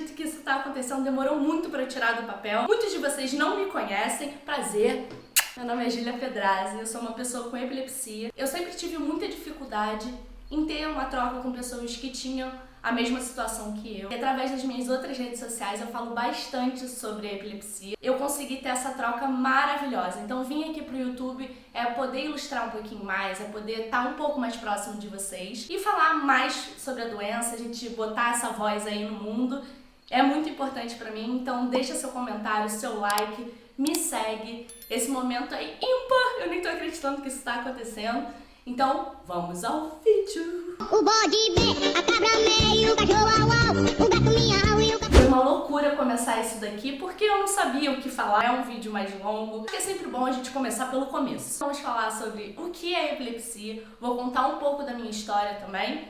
acredito que isso tá acontecendo, demorou muito pra eu tirar do papel. Muitos de vocês não me conhecem, prazer. Meu nome é Júlia Pedrazzi, eu sou uma pessoa com epilepsia. Eu sempre tive muita dificuldade em ter uma troca com pessoas que tinham a mesma situação que eu. E através das minhas outras redes sociais eu falo bastante sobre a epilepsia. Eu consegui ter essa troca maravilhosa. Então vim aqui pro YouTube poder ilustrar um pouquinho mais, poder estar um pouco mais próximo de vocês e falar mais sobre a doença, a gente botar essa voz aí no mundo. É muito importante pra mim, então deixa seu comentário, seu like, me segue. Esse momento é ímpar, eu nem tô acreditando que isso tá acontecendo. Então, vamos ao vídeo. O bode vem, a cabra meio, o cachorro au au, o gato miau e o Foi uma loucura começar isso daqui, porque eu não sabia o que falar. É um vídeo mais longo. É sempre bom a gente começar pelo começo. Vamos falar sobre o que é epilepsia. Vou contar um pouco da minha história também.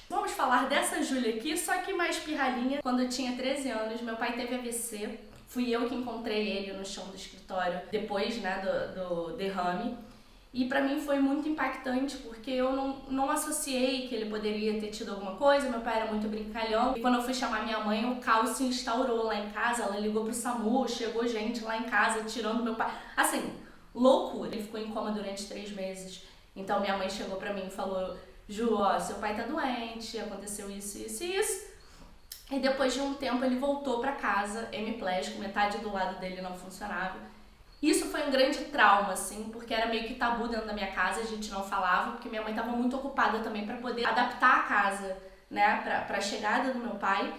Vamos falar dessa Júlia aqui, só que mais pirralhinha. Quando eu tinha 13 anos, meu pai teve AVC. Fui eu que encontrei ele no chão do escritório, depois, né, do derrame. E pra mim foi muito impactante, porque eu não associei que ele poderia ter tido alguma coisa. Meu pai era muito brincalhão. E quando eu fui chamar minha mãe, o caos se instaurou lá em casa. Ela ligou pro SAMU, chegou gente lá em casa tirando meu pai. Assim, loucura. Ele ficou em coma durante 3 meses. Então minha mãe chegou pra mim e falou: Ju, ó, seu pai tá doente, aconteceu isso, isso e isso. E depois de um tempo ele voltou pra casa, hemiplégico, metade do lado dele não funcionava. Isso foi um grande trauma, assim, porque era meio que tabu dentro da minha casa, a gente não falava, porque minha mãe estava muito ocupada também para poder adaptar a casa, né, para a chegada do meu pai,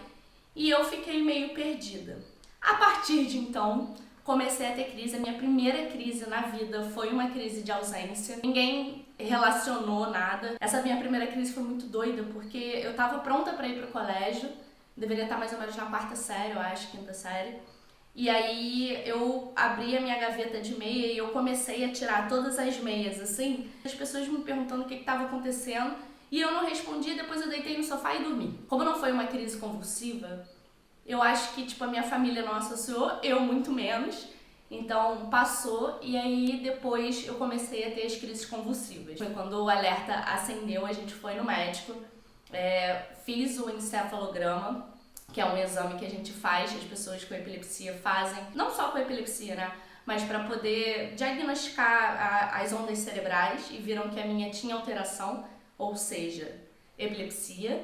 e eu fiquei meio perdida. A partir de então, comecei a ter crise. A minha primeira crise na vida foi uma crise de ausência. Ninguém relacionou nada. Essa minha primeira crise foi muito doida, porque eu estava pronta para ir pro colégio, deveria estar mais ou menos na 4ª série, eu acho, 5ª série. E aí eu abri a minha gaveta de meia e eu comecei a tirar todas as meias, assim. As pessoas me perguntando o que estava acontecendo e eu não respondi, depois eu deitei no sofá e dormi. Como não foi uma crise convulsiva, eu acho que a minha família não associou, eu muito menos. Então passou e aí depois eu comecei a ter as crises convulsivas. Foi quando o alerta acendeu, a gente foi no médico, fiz o encefalograma, que é um exame que a gente faz, as pessoas com epilepsia fazem, não só com epilepsia, né, mas para poder diagnosticar as ondas cerebrais, e viram que a minha tinha alteração, ou seja, epilepsia,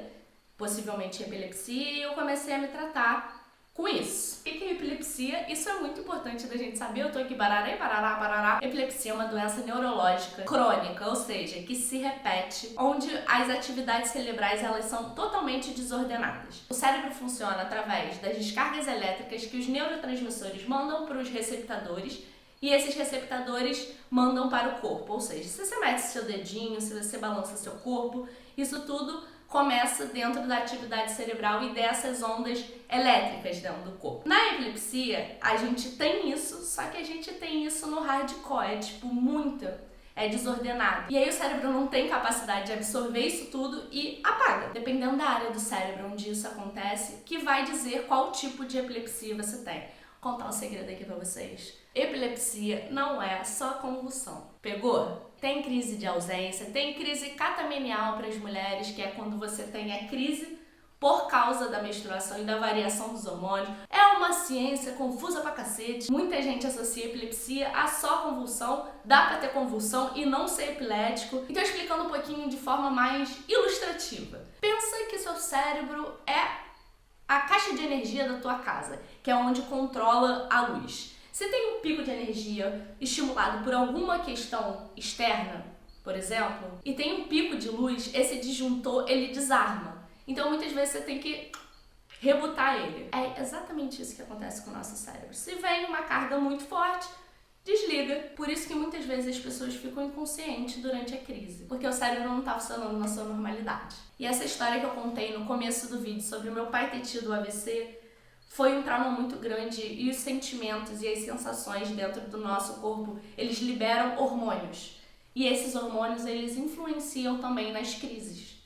possivelmente epilepsia, e eu comecei a me tratar com isso. O que é epilepsia? Isso é muito importante da gente saber. Eu tô aqui barará, barará, barará. Epilepsia é uma doença neurológica crônica, ou seja, que se repete, onde as atividades cerebrais elas são totalmente desordenadas. O cérebro funciona através das descargas elétricas que os neurotransmissores mandam para os receptadores, e esses receptadores mandam para o corpo, ou seja, se você mete seu dedinho, se você balança seu corpo, isso tudo começa dentro da atividade cerebral e dessas ondas elétricas dentro do corpo. Na epilepsia, a gente tem isso, só que a gente tem isso no hardcore, é desordenado. E aí o cérebro não tem capacidade de absorver isso tudo e apaga. Dependendo da área do cérebro onde isso acontece, que vai dizer qual tipo de epilepsia você tem. Vou contar um segredo aqui pra vocês. Epilepsia não é só convulsão. Pegou? Tem crise de ausência, tem crise catamenial para as mulheres, que é quando você tem a crise por causa da menstruação e da variação dos hormônios. É uma ciência confusa pra cacete. Muita gente associa epilepsia a só convulsão, dá pra ter convulsão e não ser epilético. Então, explicando um pouquinho de forma mais ilustrativa. Pensa que seu cérebro é a caixa de energia da tua casa, que é onde controla a luz. Se tem um pico de energia estimulado por alguma questão externa, por exemplo, e tem um pico de luz, esse disjuntor ele desarma. Então muitas vezes você tem que rebutar ele. É exatamente isso que acontece com o nosso cérebro. Se vem uma carga muito forte, desliga. Por isso que muitas vezes as pessoas ficam inconscientes durante a crise, porque o cérebro não está funcionando na sua normalidade. E essa história que eu contei no começo do vídeo sobre o meu pai ter tido o AVC foi um trauma muito grande, e os sentimentos e as sensações dentro do nosso corpo, eles liberam hormônios. E esses hormônios, eles influenciam também nas crises,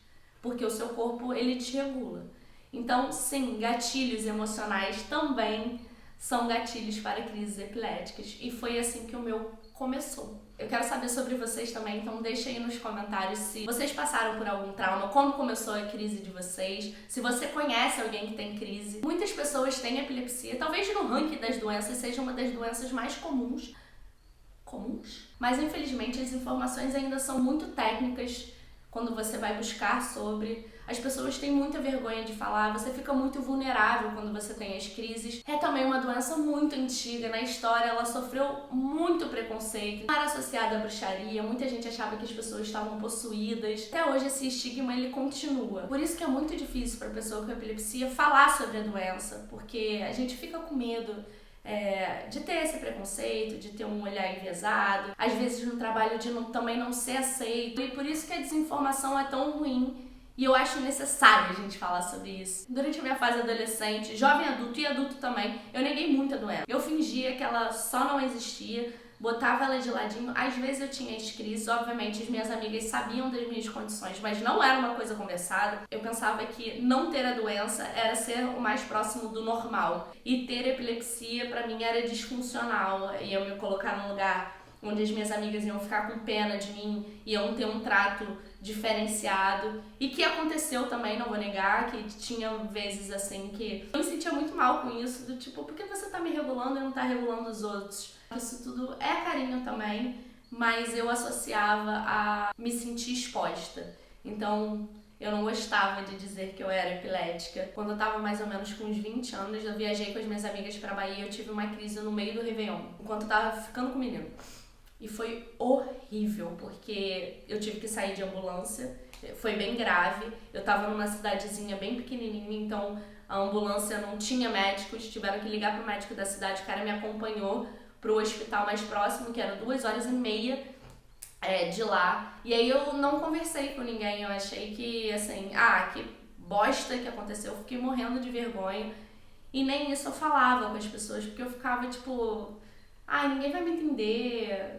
porque o seu corpo, ele te regula. Então, sim, gatilhos emocionais também são gatilhos para crises epiléticas, e foi assim que o meu começou. Eu quero saber sobre vocês também, então deixa aí nos comentários se vocês passaram por algum trauma, como começou a crise de vocês, se você conhece alguém que tem crise. Muitas pessoas têm epilepsia, talvez no ranking das doenças seja uma das doenças mais comuns, mas infelizmente as informações ainda são muito técnicas quando você vai buscar sobre. As pessoas têm muita vergonha de falar, você fica muito vulnerável quando você tem as crises. É também uma doença muito antiga, na história ela sofreu muito preconceito, era associada à bruxaria, muita gente achava que as pessoas estavam possuídas. Até hoje esse estigma ele continua. Por isso que é muito difícil para a pessoa com epilepsia falar sobre a doença, porque a gente fica com medo de ter esse preconceito, de ter um olhar enviesado, às vezes no trabalho de também não ser aceito, e por isso que a desinformação é tão ruim. E eu acho necessário a gente falar sobre isso. Durante a minha fase adolescente, jovem adulto e adulto também, eu neguei muito a doença. Eu fingia que ela só não existia, botava ela de ladinho. Às vezes eu tinha as crises, obviamente as minhas amigas sabiam das minhas condições, mas não era uma coisa conversada. Eu pensava que não ter a doença era ser o mais próximo do normal. E ter epilepsia pra mim era disfuncional. Ia me colocar num lugar onde as minhas amigas iam ficar com pena de mim, iam ter um trato diferenciado. E que aconteceu também, não vou negar, que tinha vezes assim que eu me sentia muito mal com isso, do tipo, por que você tá me regulando e não tá regulando os outros? Isso tudo é carinho também, mas eu associava a me sentir exposta. Então, eu não gostava de dizer que eu era epilética. Quando eu tava mais ou menos com uns 20 anos, eu viajei com as minhas amigas pra Bahia e eu tive uma crise no meio do Réveillon, enquanto eu tava ficando com o menino. E foi horrível, porque eu tive que sair de ambulância, foi bem grave. Eu tava numa cidadezinha bem pequenininha, então a ambulância não tinha médicos, tiveram que ligar pro médico da cidade, o cara me acompanhou pro hospital mais próximo, que era 2h30 de lá. E aí eu não conversei com ninguém, eu achei que, assim, que bosta que aconteceu, eu fiquei morrendo de vergonha. E nem isso eu falava com as pessoas, porque eu ficava tipo, ninguém vai me entender,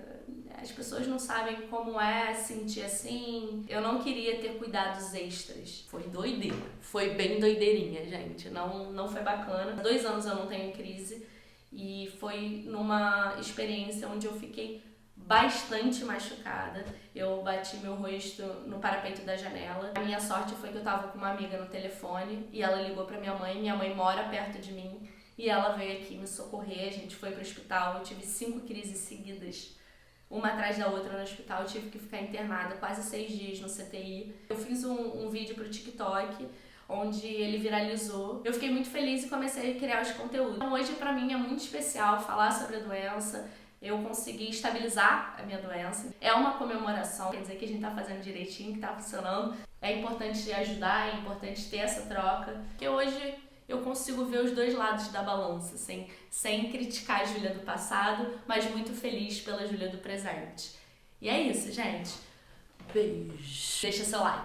as pessoas não sabem como é sentir assim. Eu não queria ter cuidados extras. Foi doideira, foi bem doideirinha, gente, não foi bacana. Há 2 anos eu não tenho crise e foi numa experiência onde eu fiquei bastante machucada. Eu bati meu rosto no parapeito da janela. A minha sorte foi que eu tava com uma amiga no telefone e ela ligou pra minha mãe mora perto de mim e ela veio aqui me socorrer, a gente foi pro hospital, eu tive 5 crises seguidas, uma atrás da outra no hospital, eu tive que ficar internada quase 6 dias no CTI. Eu fiz um vídeo pro TikTok, onde ele viralizou. Eu fiquei muito feliz e comecei a criar os conteúdos. Então hoje pra mim é muito especial falar sobre a doença. Eu consegui estabilizar a minha doença. É uma comemoração, quer dizer que a gente tá fazendo direitinho, que tá funcionando. É importante ajudar, é importante ter essa troca. Porque hoje eu consigo ver os dois lados da balança, sem criticar a Júlia do passado, mas muito feliz pela Júlia do presente. E é isso, gente. Beijo. Deixa seu like.